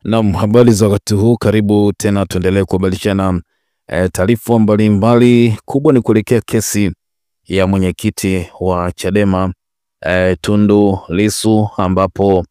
Naam, habari za wakati huu, karibu tena tuendelee kubadilishana taarifa mbalimbali. Kubwa ni kuelekea kesi ya mwenyekiti wa Chadema Tundu Lissu, ambapo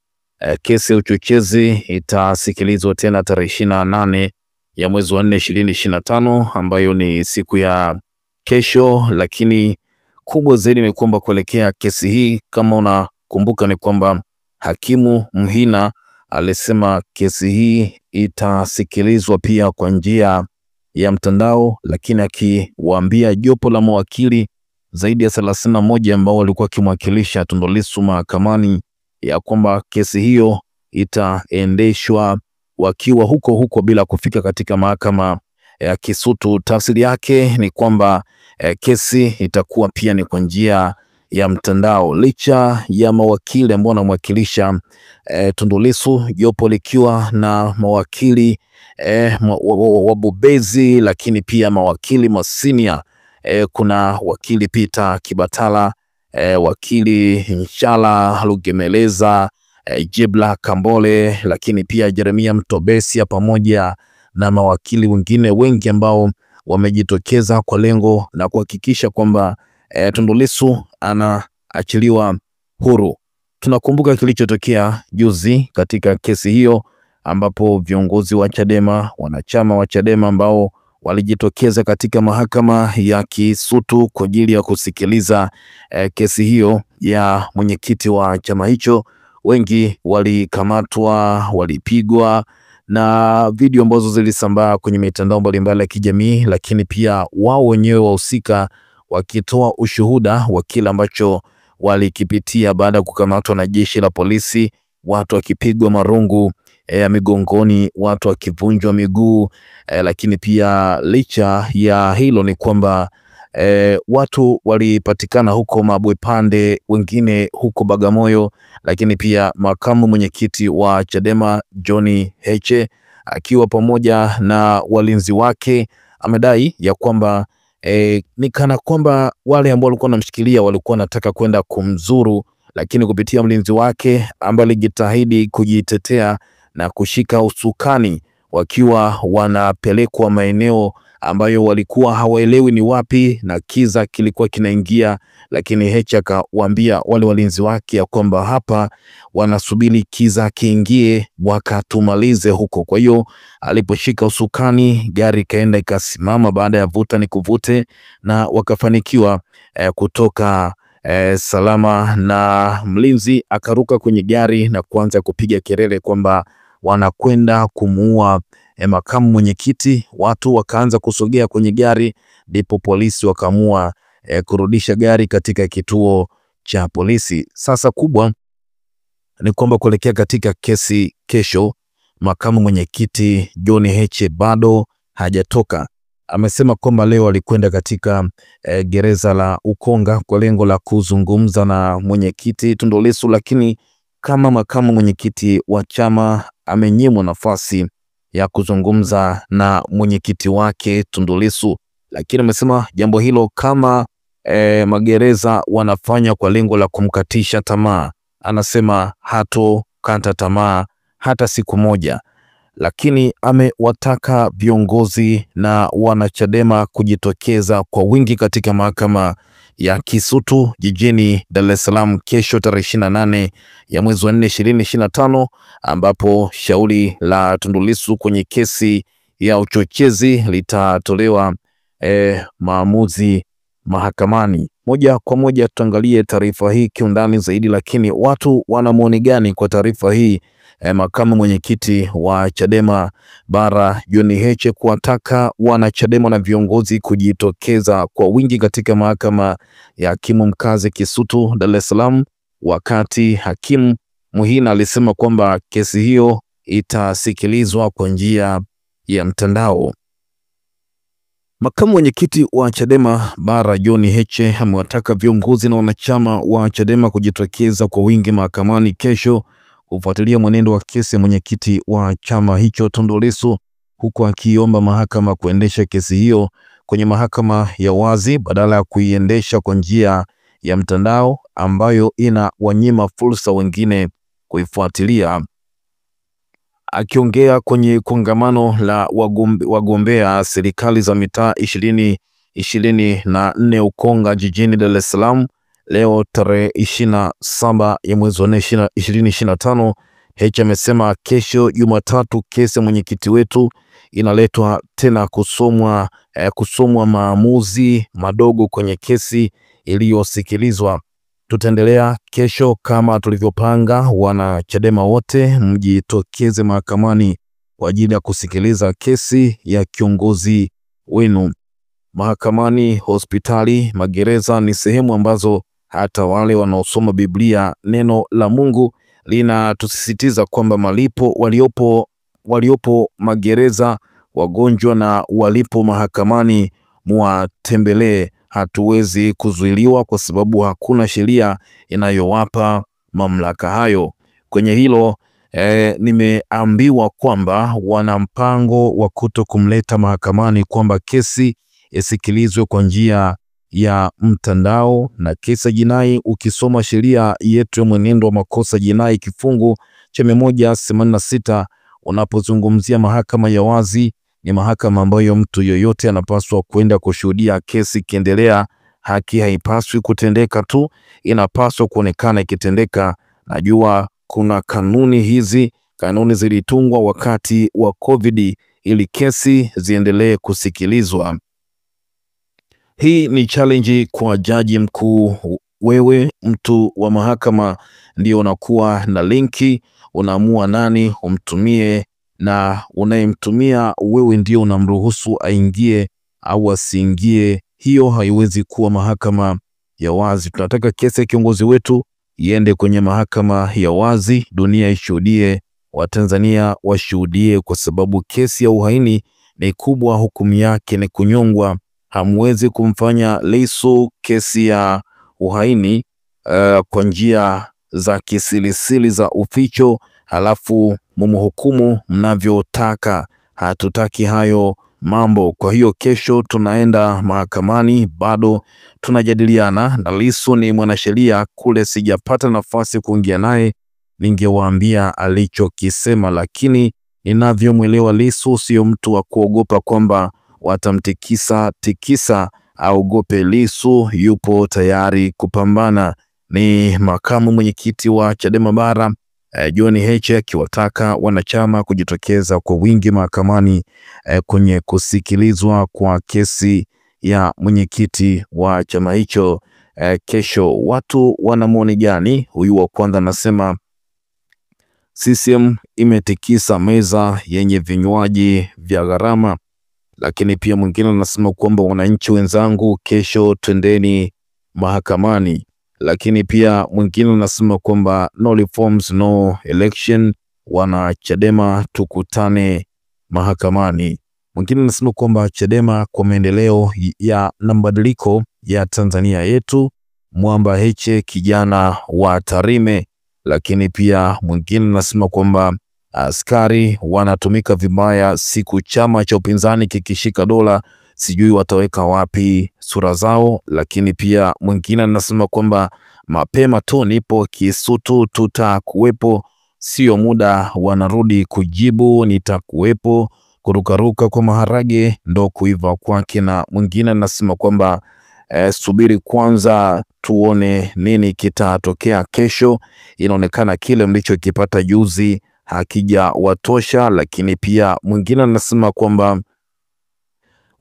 kesi ya uchochezi itasikilizwa tena tarehe 28 ya mwezi wa 4 2025, ambayo ni siku ya kesho. Lakini kubwa zaidi ni kwamba kuelekea kesi hii, kama unakumbuka, ni kwamba hakimu Mhina alisema kesi hii itasikilizwa pia kwa njia ya mtandao, lakini akiwaambia jopo la mawakili zaidi ya 31 ambao walikuwa wakimwakilisha Tundu Lissu mahakamani ya kwamba kesi hiyo itaendeshwa wakiwa huko huko bila kufika katika mahakama ya Kisutu. Tafsiri yake ni kwamba kesi itakuwa pia ni kwa njia ya mtandao, licha ya mawakili ambao wanamwakilisha Tundu Lissu, jopo likiwa na mawakili wabobezi, lakini pia mawakili masinia. Kuna wakili Peter Kibatala, wakili Nshala Lugemeleza, Jebla Kambole, lakini pia Jeremia Mtobesia, pamoja na mawakili wengine wengi ambao wamejitokeza kwa lengo la kuhakikisha kwamba Tundu Lissu anaachiliwa huru. Tunakumbuka kilichotokea juzi katika kesi hiyo, ambapo viongozi wa Chadema, wanachama wa Chadema ambao walijitokeza katika mahakama ya Kisutu kwa ajili ya kusikiliza kesi hiyo ya mwenyekiti wa chama hicho, wengi walikamatwa, walipigwa, na video ambazo zilisambaa kwenye mitandao mbalimbali ya kijamii, lakini pia wao wenyewe wahusika wakitoa ushuhuda wa kile ambacho walikipitia baada ya kukamatwa na jeshi la polisi, watu wakipigwa marungu ya migongoni, watu wakivunjwa miguu, lakini pia licha ya hilo ni kwamba watu walipatikana huko Mabwepande, wengine huko Bagamoyo, lakini pia makamu mwenyekiti wa Chadema John Heche akiwa pamoja na walinzi wake amedai ya kwamba ni kana kwamba wale ambao walikuwa wanamshikilia walikuwa wanataka kwenda kumzuru, lakini kupitia mlinzi wake ambaye alijitahidi kujitetea na kushika usukani, wakiwa wanapelekwa maeneo ambayo walikuwa hawaelewi ni wapi na kiza kilikuwa kinaingia, lakini Heche akawaambia wale walinzi wake ya kwamba hapa wanasubiri kiza kiingie wakatumalize huko. Kwa hiyo aliposhika usukani, gari kaenda ikasimama baada ya vuta ni kuvute, na wakafanikiwa kutoka salama, na mlinzi akaruka kwenye gari na kuanza kupiga kelele kwamba wanakwenda kumuua makamu mwenyekiti. Watu wakaanza kusogea kwenye gari, ndipo polisi wakaamua kurudisha gari katika kituo cha polisi. Sasa kubwa ni kwamba kuelekea katika kesi kesho, makamu mwenyekiti John Heche bado hajatoka. Amesema kwamba leo alikwenda katika gereza la Ukonga kwa lengo la kuzungumza na mwenyekiti Tundu Lissu, lakini kama makamu mwenyekiti wa chama amenyimwa nafasi ya kuzungumza na mwenyekiti wake Tundu Lissu. Lakini amesema jambo hilo kama magereza wanafanya kwa lengo la kumkatisha tamaa, anasema hatokata tamaa hata siku moja. Lakini amewataka viongozi na wanachadema kujitokeza kwa wingi katika mahakama ya Kisutu jijini Dar es Salaam kesho tarehe 28 ya mwezi wa 4 2025, ambapo shauri la Tundu Lissu kwenye kesi ya uchochezi litatolewa maamuzi mahakamani. Moja kwa moja tuangalie taarifa hii kiundani zaidi, lakini watu wana maoni gani kwa taarifa hii? Makamu mwenyekiti wa Chadema Bara John Heche kuwataka wanachadema na viongozi kujitokeza kwa wingi katika mahakama ya hakimu mkazi Kisutu Dar es Salaam, wakati hakimu Mhina alisema kwamba kesi hiyo itasikilizwa kwa njia ya mtandao. Makamu mwenyekiti wa Chadema Bara John Heche amewataka viongozi na wanachama wa Chadema kujitokeza kwa wingi mahakamani kesho kufuatilia mwenendo wa kesi ya mwenyekiti wa chama hicho Tundu Lissu, huku akiomba mahakama kuendesha kesi hiyo kwenye mahakama ya wazi badala ya kuiendesha kwa njia ya mtandao ambayo ina wanyima fursa wengine kuifuatilia. Akiongea kwenye kongamano la wagombea serikali za mitaa 2024 Ukonga jijini Dar es Salaam leo tarehe 27 ya mwezi wa 4 2025, Heche amesema kesho Jumatatu kesi ya mwenyekiti wetu inaletwa tena kusomwa maamuzi madogo kwenye kesi iliyosikilizwa. Tutaendelea kesho kama tulivyopanga. Wana Chadema wote mjitokeze mahakamani kwa ajili ya kusikiliza kesi ya kiongozi wenu. Mahakamani, hospitali, magereza ni sehemu ambazo hata wale wanaosoma Biblia, neno la Mungu linatusisitiza kwamba malipo waliopo magereza, wagonjwa na walipo mahakamani muwatembelee. Hatuwezi kuzuiliwa kwa sababu hakuna sheria inayowapa mamlaka hayo. Kwenye hilo nimeambiwa kwamba wana mpango wa kuto kumleta mahakamani, kwamba kesi isikilizwe kwa njia ya mtandao. Na kesi jinai, ukisoma sheria yetu ya mwenendo wa makosa jinai kifungu cha 186, unapozungumzia mahakama ya wazi, ni mahakama ambayo mtu yoyote anapaswa kwenda kushuhudia kesi ikiendelea. Haki haipaswi kutendeka tu, inapaswa kuonekana ikitendeka. Najua kuna kanuni zilitungwa wakati wa COVID ili kesi ziendelee kusikilizwa. Hii ni challenge kwa jaji mkuu. Wewe mtu wa mahakama ndio unakuwa na linki, unaamua nani umtumie, na unayemtumia wewe ndio unamruhusu aingie au asiingie. Hiyo haiwezi kuwa mahakama ya wazi. Tunataka kesi ya kiongozi wetu iende kwenye mahakama ya wazi, dunia ishuhudie, Watanzania washuhudie, kwa sababu kesi ya uhaini ni kubwa, hukumu yake ni kunyongwa. Hamwezi kumfanya Lissu kesi ya uhaini kwa njia za kisilisili za uficho halafu mumhukumu mnavyotaka. Hatutaki hayo mambo. Kwa hiyo kesho tunaenda mahakamani, bado tunajadiliana na Lissu. Ni mwanasheria kule, sijapata nafasi kuongea naye, ningewaambia alichokisema, lakini ninavyomwelewa Lissu sio mtu wa kuogopa kwamba watamtikisa. Aogope. Lissu yupo tayari kupambana. Ni makamu mwenyekiti wa Chadema Bara John Heche akiwataka wanachama kujitokeza kwa wingi mahakamani kwenye kusikilizwa kwa kesi ya mwenyekiti wa chama hicho kesho. Watu wana maoni gani? Huyu wa kwanza anasema CCM imetikisa meza yenye vinywaji vya gharama. Lakini pia mwingine anasema kwamba wananchi wenzangu, kesho twendeni mahakamani. Lakini pia mwingine anasema kwamba no reforms no election, wana Chadema tukutane mahakamani. Mwingine anasema kwamba Chadema kwa maendeleo na mabadiliko ya Tanzania yetu, Mwamba Heche kijana wa Tarime. Lakini pia mwingine anasema kwamba askari wanatumika vibaya, siku chama cha upinzani kikishika dola sijui wataweka wapi sura zao. Lakini pia mwingine anasema kwamba mapema tu nipo Kisutu, tutakuwepo, sio muda wanarudi kujibu, nitakuwepo, kurukaruka kwa maharage ndo kuiva kwake. Na mwingine anasema kwamba subiri kwanza tuone nini kitatokea kesho, inaonekana kile mlichokipata juzi hakijawatosha. Lakini pia mwingine anasema kwamba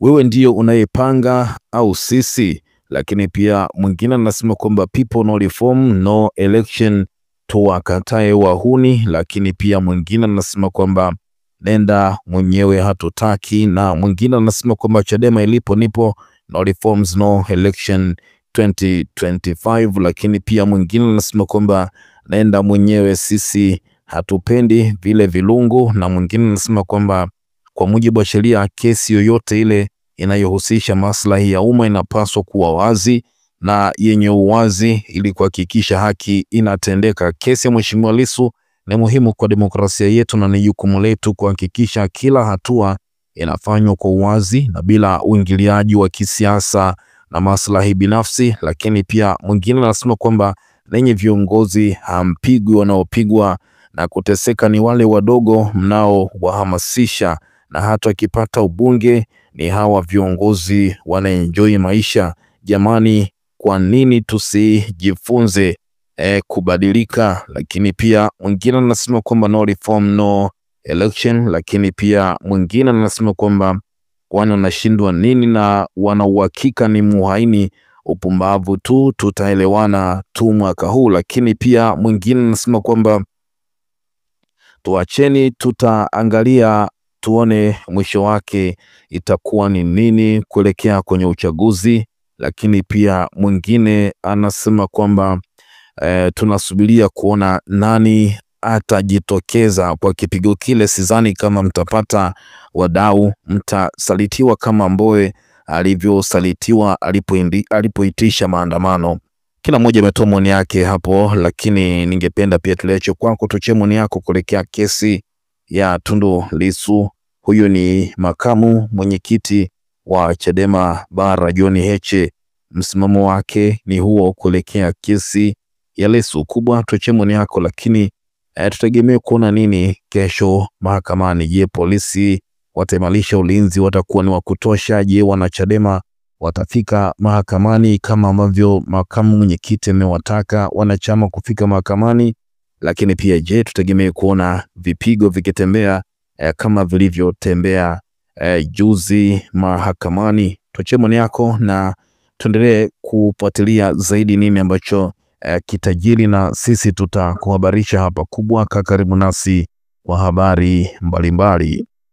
wewe ndio unayepanga au sisi. Lakini pia mwingine anasema kwamba people no reform no election, tuwakatae wahuni. Lakini pia mwingine anasema kwamba nenda mwenyewe, hatutaki. Na mwingine anasema kwamba Chadema ilipo nipo, no reforms no election 2025. Lakini pia mwingine anasema kwamba nenda mwenyewe, sisi hatupendi vile vilungu. Na mwingine anasema kwamba kwa mujibu wa sheria, kesi yoyote ile inayohusisha maslahi ya umma inapaswa kuwa wazi na yenye uwazi ili kuhakikisha haki inatendeka. Kesi ya Mheshimiwa Lissu ni muhimu kwa demokrasia yetu na ni jukumu letu kuhakikisha kila hatua inafanywa kwa uwazi na bila uingiliaji wa kisiasa na maslahi binafsi. Lakini pia mwingine anasema kwamba nenye viongozi hampigwi wanaopigwa na kuteseka ni wale wadogo mnaowahamasisha, na hata wakipata ubunge ni hawa viongozi wanaenjoy maisha. Jamani, kwa nini tusijifunze kubadilika? Lakini pia mwingine anasema kwamba no reform no election, lakini pia mwingine anasema kwamba kwani wanashindwa nini na wana uhakika ni muhaini, upumbavu tu, tutaelewana tu mwaka huu. Lakini pia mwingine anasema kwamba tuacheni, tutaangalia tuone mwisho wake itakuwa ni nini kuelekea kwenye uchaguzi. Lakini pia mwingine anasema kwamba tunasubiria kuona nani atajitokeza kwa kipigo kile. Sidhani kama mtapata wadau, mtasalitiwa kama Mbowe alivyosalitiwa alipoitisha maandamano. Kila mmoja ametoa maoni yake hapo, lakini ningependa pia tuleche kwako, tuchie maoni yako kuelekea kesi ya Tundu Lissu. Huyu ni makamu mwenyekiti wa Chadema Bara, John Heche, msimamo wake ni huo kuelekea kesi ya Lissu. Kubwa tuchie maoni yako, lakini tutegemee kuona nini kesho mahakamani. Je, polisi wataimarisha ulinzi, watakuwa ni wa kutosha? Je, wanachadema watafika mahakamani kama ambavyo makamu mwenyekiti amewataka wanachama kufika mahakamani? Lakini pia je, tutegemee kuona vipigo vikitembea kama vilivyotembea juzi mahakamani? Tuachie maoni yako na tuendelee kufuatilia zaidi nini ambacho kitajiri, na sisi tutakuhabarisha hapa. Kubwa, kaa karibu nasi kwa habari mbalimbali.